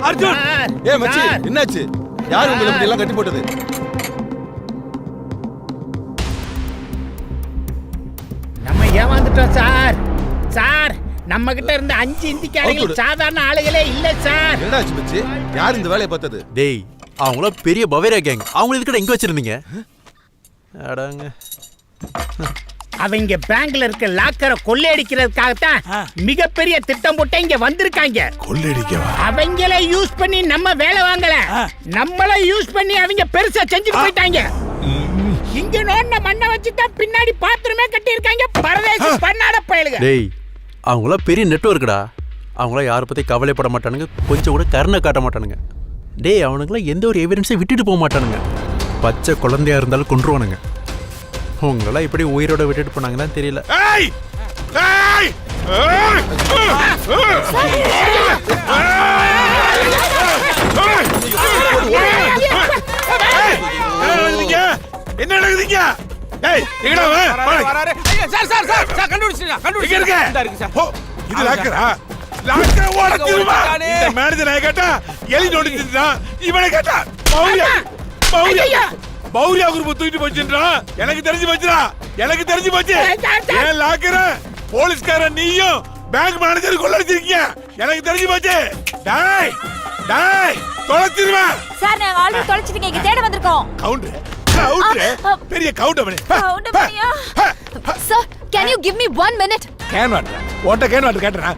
அர்ஜுன் மச்சி என்னாச்சு? யார் உங்களை இப்படி எல்லாம் கட்டி போட்டது? நம்ம ஏமாந்துட்டோம் சார். சார் நம்ம கிட்ட இருந்த 5 இந்திக்காரங்க சாதாரண ஆளுகளே இல்ல சார். என்னாச்சு மச்சி? யார் இந்த வேலையை பார்த்தது? டேய், அவங்கள பெரிய பவேரியா கேங். அவங்க இதுக்கிட்ட எங்க வச்சிருந்தீங்க? அடங்க, அவங்க பேங்க்ல இருக்க லாக்கரை கொள்ளையடிக்கிறதுக்காகத்தான் மிகப்பெரிய திட்டம் போட்டு இங்க வந்திருக்காங்க. கொள்ளையடிக்கவா? அவங்கள யூஸ் பண்ணி நம்ம வேலை வாங்கல, நம்மள யூஸ் பண்ணி அவங்க பெருசா செஞ்சுட்டு போயிட்டாங்க. இங்க நோண்ட மண்ணை வச்சுதான் பின்னாடி பாத்ரூமே கட்டி இருக்காங்க. பரதேசி பண்ணாட பயலுங்க. டேய், அவங்கள பெரிய நெட்வொர்க்குடா. அவங்கள யாரை பத்தி கவலைப்பட மாட்டானுங்க, கொஞ்சம் கூட கருணை காட்ட மாட்டானுங்க. டேய், அவனுங்களாம் எந்த ஒரு எவிடன்ஸையும் விட்டுட்டு போக மாட்டானுங்க. பச்சை குழந்தையா இருந்தாலும் கொன்றுவானுங்க. உங்களெல்லாம் இப்படி உயிரோட விட்டுட்டு போனாங்கன்னா தெரியல. என்ன நடக்குதுங்க? இது லாக்கரா? லாக்கரை ஓடச்சிருமா? இந்த மேனேஜரை கேட்டா எலி நோண்டிச்சுடா. இவனை கேட்டா பௌரியா குரூப் தூக்கிட்டு போச்சுன்றா. எனக்கு தெரிஞ்சு போச்சுடா. எனக்கு தெரிஞ்சு போச்சு. ஏன் லாக்கர போலீஸ்கார நீயும் பேங்க் மேனேஜர் கொள்ளடிச்சிருக்கீங்க. எனக்கு தெரிஞ்சு போச்சு. டேய் டேய் தொலைச்சிருவா. சார் நாங்க ஆல்ரெடி தொலைச்சிட்டீங்க. இங்க தேட வந்திருக்கோம். கவுண்டர் பெரிய counter sir, can you give me 1 minute? Can water ஓட்ட கேன் வாட்டர் கேட்டறா.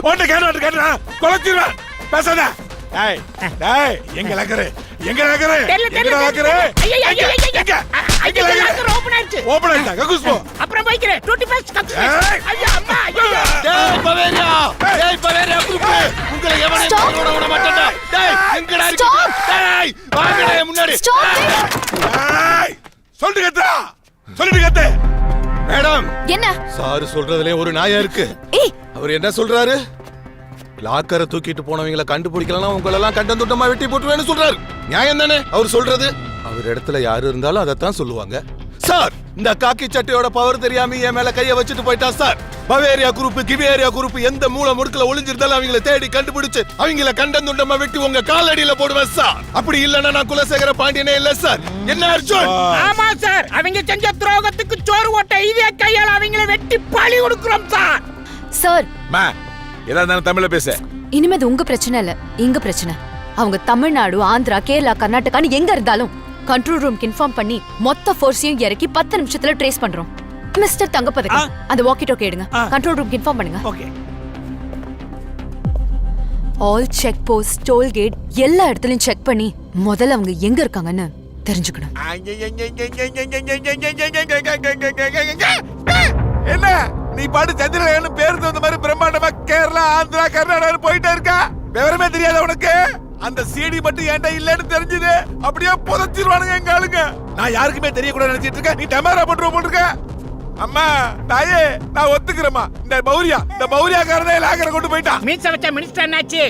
ஓட்ட கேன் வாட்டர் கேட்டறா. கொலைச்சிருவா. பேசாத. டேய் டேய் எங்க லாக்கர்? எங்க லாக்கர்? எங்க லாக்கர்? எங்க லாக்கர் ஓபன் ஆயிடுச்சு. ஓபன் ஆயிட்டா? ககுஸ் போ. அப்புறம் போய்க்கிறேன். 25 கப்ஸ். ஐயா அம்மா ஐயா. டேய் பவேரியா, டேய் பவேரியா குரூப், உங்களை எவனே விட மாட்டேன்டா. டேய் எங்கடா இருக்கீங்க? டேய் வாங்கடா முன்னாடி. டேய் சொல்லிட்டு கத்தா. சொல்லிட்டு கத்து. மேடம், என்ன சார் சொல்றதுல ஒரு நியாயம் இருக்கு. அவர் என்ன சொல்றாரு? லாக்கரை தூக்கிட்டு போனவங்களை கண்டுபிடிக்கலாம், உங்களை எல்லாம் கண்டந்துட்டமா வெட்டி போட்டுவேன்னு சொல்றாரு. நியாயம் தானே அவர் சொல்றது? அவர் இடத்துல யாரு இருந்தாலும் அதைத்தான் சொல்லுவாங்க. சார், இந்த காக்கி சட்டையோட பவர் தெரியாம என் மேல கைய வச்சுட்டு போயிட்டா சார். பவேரியா குரூப், கிவேரியா குரூப் எந்த மூல முடுக்கல ஒளிஞ்சிருந்தாலும் அவங்கள தேடி கண்டுபிடிச்சு அவங்கள கண்டந்துண்டமா வெட்டி உங்க காலடியில போடுவேன் சார். அப்படி இல்லன்னா நான் குலசேகர பாண்டியனே இல்ல சார். என்ன அர்ஜுன்? ஆமா சார், அவங்க செஞ்ச துரோகத்துக்கு சோறு ஓட்ட இதே கையால அவங்கள வெட்டி பழி கொடுக்கிறோம் சார். சார், மா ஏதாவது தமிழ்ல பேச. இனிமே அது உங்க பிரச்சனை இல்ல, எங்க பிரச்சனை. அவங்க தமிழ்நாடு, ஆந்திரா, கேரளா, கர்நாடகான்னு எங்க இருந்தாலும் கண்ட்ரோல் ரூம்க்கு இன்ஃபார்ம் பண்ணி மொத்த ஃபோர்ஸையும் இறக்கி 10 நிமிஷத்துல ட்ரேஸ் பண்றோம். மிஸ்டர் தங்கப்பதக்கம், அந்த வாக்கி டாக்கி எடுங்க. கண்ட்ரோல் ரூம்க்கு இன்ஃபார்ம் பண்ணுங்க. Okay. All check post, toll gate எல்லா இடத்துலயும் செக் பண்ணி முதல்ல அவங்க எங்க இருக்காங்கன்னு தெரிஞ்சுக்கணும். என்ன நீ பாட்டு சந்திரன் பேர் தகுந்த மாதிரி பிரம்மாண்டமா கேரளா, ஆந்திரா, கர்நாடகா போயிட்டே இருக்கா? விவரமே தெரியாத உனக்கு? அந்த சிடி மட்டும் ஏன்டா இல்லன்னு தெரிஞ்சது அப்படியே புதைச்சிருவானுங்க எங்க ஆளுங்க. நான் யாருக்குமே தெரியக்கூடாது நினைச்சிட்டு இருக்கேன். நீ டமாரா போட்டுருவ போட்டுருக்க. அம்மா தாயே, நான் ஒத்துக்கிறேம்மா. இந்த பௌரியாக்காரனே லாக்கரை கொண்டு போயிட்டான். மீன்ஸ் வச்ச மினிஸ்டர் என்னாச்சு?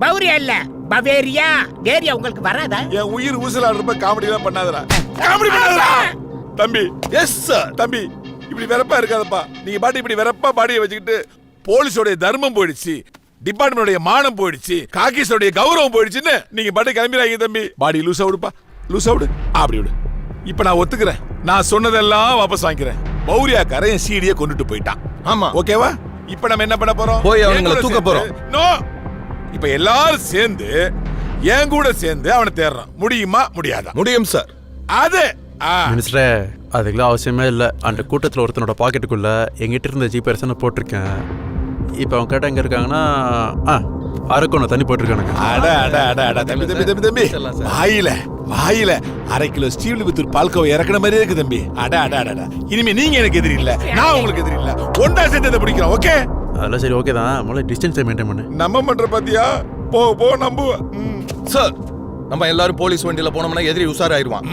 பௌரியா இல்ல, பவேரியா. ஏரியா உங்களுக்கு வராதா? என் உயிர் ஊசலா ரொம்ப காமெடி எல்லாம் பண்ணாதடா. காமெடி பண்ணாதடா தம்பி. Yes sir. தம்பி இப்படி வெறப்பா இருக்காதப்பா. நீங்க பாட்டு இப்படி வெறப்பா பாடியை வச்சுக்கிட்டு போலீஸோட தர்மம் போயிடுச்சு, டிபார்ட்மெண்டோட மானம் போயிடுச்சு, காக்கிஸோட கௌரவம் போயிடுச்சுன்னு நீங்க பாட்டு கிளம்பிடாங்க தம்பி. பாடி லூசா விடுப்பா, லூசா விடு. அப்படி விடு. இப்ப நான் ஒத்துக்கிறேன். நான் சொன்னதெல்லாம் வாபஸ் வாங்கிக்கிறேன். பௌரியாக்காரன் என் சீடியை கொண்டுட்டு போயிட்டான். ஆமா, ஓகேவா? இப்ப நம்ம என்ன பண்ண போறோம்? போய் அவங்களை தூக்க போறோம். நோ, இப்ப எல்லாரும் சேர்ந்து என் கூட சேர்ந்து அவனை தேடுறான். முடியுமா முடியாதா? முடியும் சார். அது மினிஸ்டரே, அதுக்கெல்லாம் அவசியமே இல்லை. அந்த கூட்டத்தில் ஒருத்தனோட பாக்கெட்டுக்குள்ள எங்கிட்ட இருந்த ஜிபேர்ஸ்ன்னு போட்டிருக்கேன். இப்போ அவங்க கேட்ட எங்க இருக்காங்கன்னா அரக்கோணம் தண்ணி போட்டிருக்கானுங்க. தம்பி வாயில 1/2 கிலோ ஸ்டீவ்லிபுத்தூர் பால்கோவை இறக்குன மாதிரியே இருக்கு தம்பி. இனிமே நீங்க எனக்கு எதிரி இல்ல, நான் உங்களுக்கு எதிரி இல்ல. ஒன்றா சேர்ந்து பிடிக்கிறோம். ஓகே? அதெல்லாம் சரி, ஓகே தான். முதல்ல டிஸ்டன்ஸை மெயின்டைன் பண்ணு. நம்ம பண்ற பாத்தியா? போ நம்புவேன் சார். நம்ம எல்லாரும் போலீஸ் வண்டியில போனோம்னா எதிரி உஷாராயிருவான்.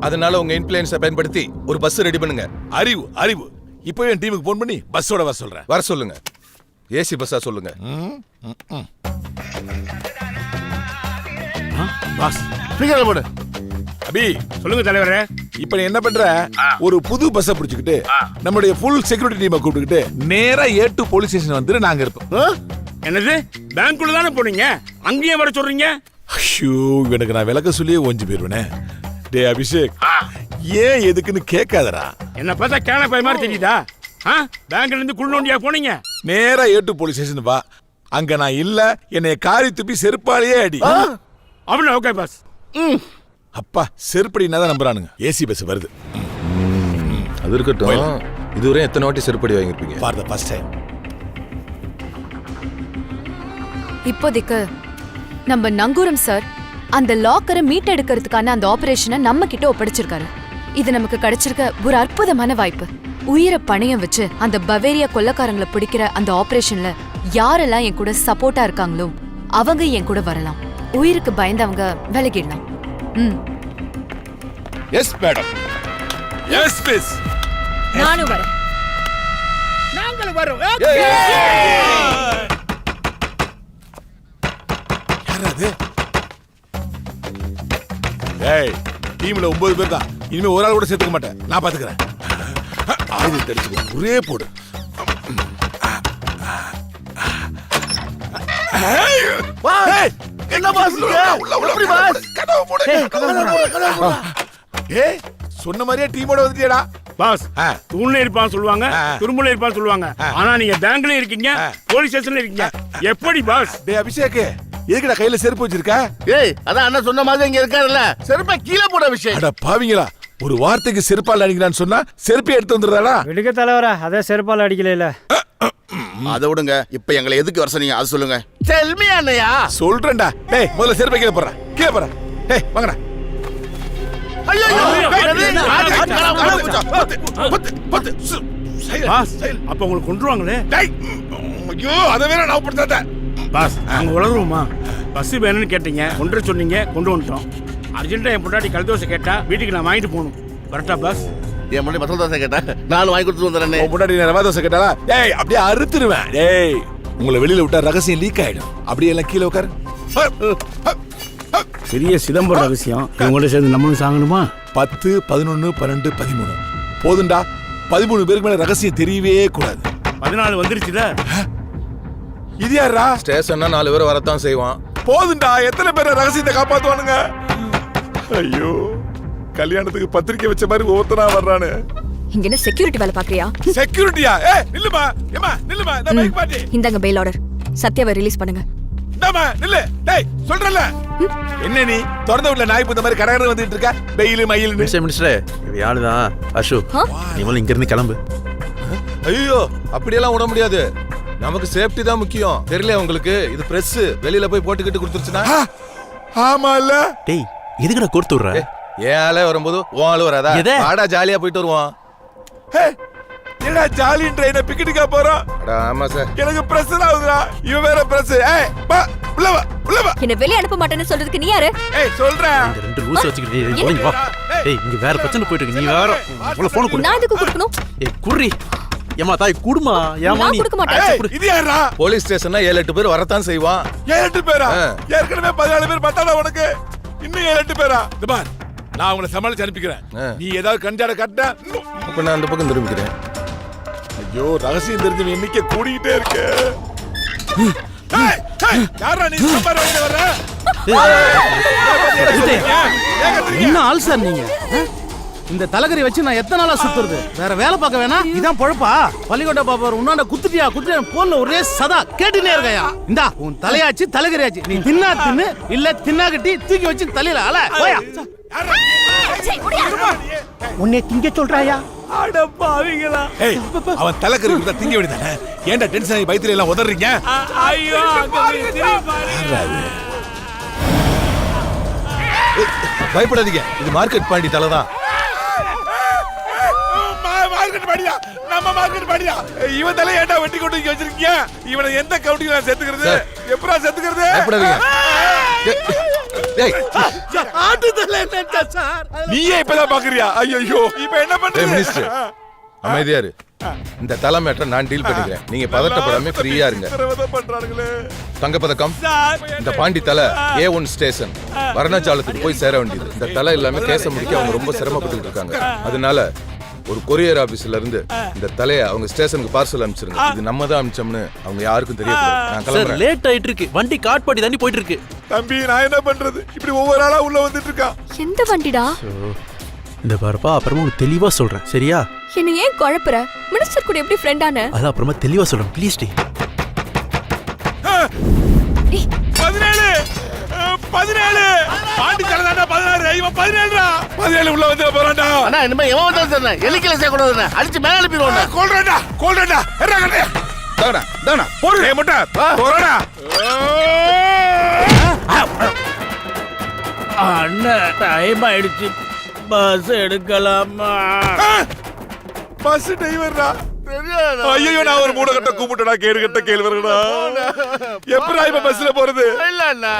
அதனால உங்க இன்ஃப்ளூயன்ஸை பயன்படுத்தி ஒரு பஸ் ரெடி பண்ணுங்க. அறிவு இப்பவே என் டீமுக்கு போன் பண்ணி பஸ்ஸோட வர சொல்லுங்க. ஏசி பஸ்ஸா சொல்லுங்க. பாஸ் ஸ்பீக்கர்ல போடு. அபி சொல்லுங்க தலைவரே. இப்ப நீ என்ன பண்ற? ஒரு புது பஸ்ஸை பிடிச்சுக்கிட்டு நம்மளுடைய ஃபுல் செக்யூரிட்டி டீமை கூப்பிட்டுக்கிட்டு நேரா A2 போலீஸ் ஸ்டேஷன் வந்துட்டு நாங்க இருப்போம். என்னது பேங்க்குள்ள தானே போனீங்க, அங்கேயே வர சொல்றீங்க? ஐயோ, இவனுக்கு நான் விளக்க சொல்லியே ஒஞ்சி போயிருவேனே. டே அபிஷேக், ஏன் எதுக்குன்னு கேட்காதடா. என்ன பார்த்தா கேன பை மாதிரி தெரியுதா? பேங்க்ல இருந்து குள்ளோண்டியா போனீங்க? நேரா ஏட்டு போலீஸ் ஸ்டேஷன் வா. அங்க நான் இல்ல, என்னைய காரி துப்பி செருப்பாலேயே அடி. அப்படின்னா ஓகே பாஸ். அப்பா, செருப்படினா தான் நம்புறானுங்க. ஏசி பஸ் வருது. அது இருக்கட்டும். இதுவரை எத்தனை வாட்டி செருப்படி வாங்கிருப்பீங்க? For the first time. இப்போதைக்கு நம்ம நங்கூரம் சார் அந்த லாக்கரை மீட்டெடுக்கிறதுக்கான அந்த ஆபரேஷனை நம்ம கிட்ட ஒப்படைச்சிருக்காரு. இது நமக்கு கிடைச்சிருக்க ஒரு அற்புதமான வாய்ப்பு. உயிரை பணையம் வச்சு அந்த பவேரியா கொள்ளக்காரங்களை பிடிக்கிற அந்த ஆபரேஷன்ல யாரெல்லாம் என் கூட சப்போர்ட்டா இருக்காங்களோ அவங்க என் கூட வரலாம். உயிருக்கு பயந்தவங்க விலகிடலாம். Yes madam. Yes miss. நானும் வரேன். நாங்களும் வரோம். யாராது? ஏய், டீம்ல 9 பேர் தான். இனிமே ஒரு ஆள் கூட சேர்த்துக்க மாட்டேன். நான் பாத்துக்கிறேன். ஆயுதம் தெரிச்சுக்கோ, ஒரே போடு. ஏய், என்ன பாஸ் எப்படி பாஸ்? கதவு போடு. ஏய், சொன்ன மாதிரியே டீமோட வந்துட்டியடா. பாஸ், தூண்ல இருப்பான்னு சொல்லுவாங்க, துரும்புல இருப்பான்னு சொல்லுவாங்க. ஆனா நீங்க பேங்க்ல இருக்கீங்க, போலீஸ் ஸ்டேஷன்ல இருக்கீங்க. எப்படி பாஸ்? டேய் அபிஷேக், எதுக்குடா கையில செருப்பு வச்சிருக்க? ஏய், அதான் அண்ணா சொன்ன மாதிரி இங்க இருக்காருல்ல, செருப்பை கீழே போட விஷயம். அட பாவிங்களா, ஒரு வார்த்தைக்கு செருப்பால் அடிக்கிறான்னு சொன்னா செருப்பை எடுத்து வந்துடுறாடா. விடுக்க தலைவரா, அதே செருப்பால் அடிக்கல. அதை விடுங்க, இப்ப எங்களை எதுக்கு வர சொன்னீங்க அது சொல்லுங்க. செல்மி அண்ணையா சொல்றேன்டா. டேய், முதல்ல செருப்பை கீழே போடுறா. கீழே போடுறா. டேய், வாங்கடா. பாஸ், அப்ப உங்களுக்கு கொன்றுவாங்களே. டேய், ஐயோ, அதை வேற நான் படுத்தாத. பாஸ், நாங்க உளருவோமா? பஸ் வேணும்னு கேட்டீங்க, கொண்டு சொன்னீங்க, கொண்டு வந்துட்டோம். அர்ஜென்ட்டா என் பொண்டாட்டி கல் தோசை கேட்டா வீட்டுக்கு நான் வாங்கிட்டு போகணும். கரெக்டா பாஸ்? என் முன்னாடி மசாலா தோசை கேட்டா நானும் வாங்கி கொடுத்து வந்துடுறேன். உன் முன்னாடி நான் ரவா தோசை கேட்டாலா? டேய், அப்படியே அறுத்துருவேன். டேய், உங்களை வெளியில விட்டா ரகசியம் லீக் ஆயிடும். அப்படியே எல்லாம் கீழே உட்காரு. பெரிய சிதம்பரம் ரகசியம். இவங்களோட சேர்ந்து நம்மளும் சாங்கணுமா? 10, 11, 12, 13 போதுண்டா. 13 பேருக்கு மேல ரகசியம் தெரியவே கூடாது. 14 வந்துருச்சுல. இது யாரா? ஸ்டேஷன்னா 4 பேர் வரத்தான் செய்வான். போதுண்டா. எத்தனை பேர் ரகசியத்தை காப்பாத்துவானுங்க? ஐயோ, கல்யாணத்துக்கு பத்திரிக்கை வச்ச மாதிரி ஒவ்வொருத்தனா வர்றானு. இங்க என்ன செக்யூரிட்டி வேலை பாக்குறியா? செக்யூரிட்டியா? ஏய், நில்லுமா. ஏமா, நில்லுமா. இந்த பைக் பாட்டி. இந்தாங்க பெயில் ஆர்டர். சத்யாவை ரிலீஸ் பண்ணுங்க. இந்தாமா, நில்லு. டேய், சொல்றல. என்ன நீ திறந்த வீட்ல நாய் புத்த மாதிரி கடகட வந்துட்டு இருக்க? பெயில் மயில். மினிஸ்டரே, இது யாருதான்? அசோக், நீ முதல்ல இங்க இருந்து கிளம்பு. ஐயோ, அப்படியெல்லாம் விட முடியாது. நமக்கு சேஃப்டி தான் முக்கியம். தெரியல உங்களுக்கு? இது பிரஸ் வெளியில போய் போட்டுக்கிட்டு கொடுத்துருச்சுன்னா? ஆமா இல்ல? டேய், எதுக்குடா கோர்த்து விடுற? ஏன் ஆளே வரும்போது உன் ஆளு வராதா? எது? ஆடா, ஜாலியா போயிட்டு வருவான். என்னடா ஜாலி ட்ரெயினை பிக்கெட்டுக்கா போறோம்? ஆமா சார். எனக்கு பிரஷர் ஆகுதுடா. இவன் வேற பிரஸ். ஏய், வா, உள்ள வா, உள்ள வா. என்ன வெளிய அனுப்ப மாட்டேன்னு சொல்றதுக்கு நீ யாரு? ஏய், சொல்றேன். இந்த 2 ரூல்ஸ் வச்சுக்கிட்டு நீ போய் வா. டேய், இங்க வேற பிரச்சனை போயிட்டு இருக்கு. நீ வேற உள்ள போன் கொடு. நான் எதுக்கு கொடுக்கணும்? ஏய், குர்ரி. ஏமா தாய் குடுமா. ஏமா நான் நீ கொடுக்க மாட்டேன். ஏய், இது யாரா? போலீஸ் ஸ்டேஷன்னா 7-8 பேர் வரத்தான் செய்வான். 7-8 பேரா? ஏற்கனவே 14 பேர் பத்தாடா உனக்கு. இன்னும் 7-8 பேரா? இந்த பார், நான் உங்களை சமாளிச்சு அனுப்பிக்கிறேன். நீ ஏதாவது கஞ்சாட கட்ட. அப்ப நான் அந்த பக்கம் திரும்பிக்கிறேன். ஐயோ, ரகசியம் தெரிஞ்சவன் எண்ணிக்கை கூடிக்கிட்டே இருக்கு. ஏய், ஏய், யாரா நீ சாம்பார் வாங்கிட்டு வர்ற? என்ன ஆள் சார் நீங்க? இந்த தலகரி வச்சு நான் எத்தனை நாளா சுத்துறது? வேற வேலை பார்க்க வேணா? இதான் பொழப்பா? பள்ளிக்கோட்டை பாப்பார் உன்னாண்ட குத்துட்டியா போன்ல ஒரே சதா கேட்டுனே இருக்கையா? இந்தா உன் தலையாச்சு தலைகரியாச்சு. நீ தின்னா தின்னு, இல்ல தின்னா கட்டி தூக்கி வச்சு தலையில அல போயா. உன்னை திங்க சொல்றாயா? அட பாவிங்களா. ஏய், அவன் தலைக்கறி கொடுத்தா திங்க வேண்டியதானே? ஏன்டா டென்ஷன் ஆகி பயத்துல எல்லாம் உதறீங்க? ஐயோ, பயப்படாதீங்க, இது மார்க்கெட் பாண்டி தலை தான். மார்க்கெட் பாடியா? நம்ம மார்க்கெட் பாடியா? இவன் தலை ஏன்டா வெட்டி கொண்டு இங்க வச்சிருக்கீங்க? இவனை எந்த கவுண்டில நான் சேர்த்துக்கிறது? எப்படா சேர்த்துக்கிறது? பயப்படாதீங்க. டேய், ஆட்டுதல என்னடா சார்? நீயே இப்பதான் பாக்குறியா? ஐயோ, இப்ப என்ன டேய் மினிஸ்டர், பண்றது? அமைதியா இரு. இந்த தலை மேட்டரை நான் டீல் பண்ணிக்கிறேன். நீங்க பதட்டப்படாம ஃப்ரீயா இருங்க. பண்றாங்களே. தங்கப்பதக்கம், இந்த பாண்டி தலை A1 ஸ்டேஷன் வர்ணாச்சாலத்துக்கு போய் சேர வேண்டியது. இந்த தலை இல்லாம கேச முடிக்க அவங்க ரொம்ப சிரமப்பட்டு இருக்காங்க. அதனால ஒரு கொரியர் ஆபீஸ்ல இருந்து இந்த தலைய அவங்க ஸ்டேஷனுக்கு பார்சல் அனுப்பிச்சிருங்க. இது நம்ம தான் அனுப்பிச்சோம்னு அவங்க யாருக்கும் தெரியக்கூடாது. நான் சார் கிளம்புறேன். லேட் ஆயிட்டு இருக்கு, வண்டி காட்பாடி தாண்டி போயிட்டு இருக்கு. தம்பி நான் என்ன பண்றது? இப்படி ஒவ்வொரு ஆளா உள்ள வந்துட்டு இருக்கான். எந்த வண்டிடா? இந்த பாருப்பா, அப்புறமா உனக்கு தெளிவா சொல்றேன், சரியா? என்ன ஏன் குழப்புற? மினிஸ்டர் கூட எப்படி ஃப்ரெண்டான? அது அப்புறமா தெளிவா சொல்றேன், ப்ளீஸ் டி. 17 17 பாண்டி தலதாண்டா 16 இவன் 17டா. 17 உள்ள வந்து போறான்டா. அண்ணா இனிமே எவன் வந்தாலும் சரி எலிக்கல சேர்க்கூடாதுண்ணே, அடிச்சு மேல அனுப்பிடுவோம். கோல்டா எறா கண்ணே. தானா தானா போடு ஏய் முட்டை போறடா. அண்ணா டைம் ஆயிடுச்சு, பஸ் எடுக்கலாமா? பஸ் டிரைவர்டா. ஐயோ நான் ஒரு மூட கட்ட கூப்பிட்டடா, கேடு கட்ட கேள்வரடா. எப்படா இப்ப பஸ்ல போறது? இல்ல அண்ணா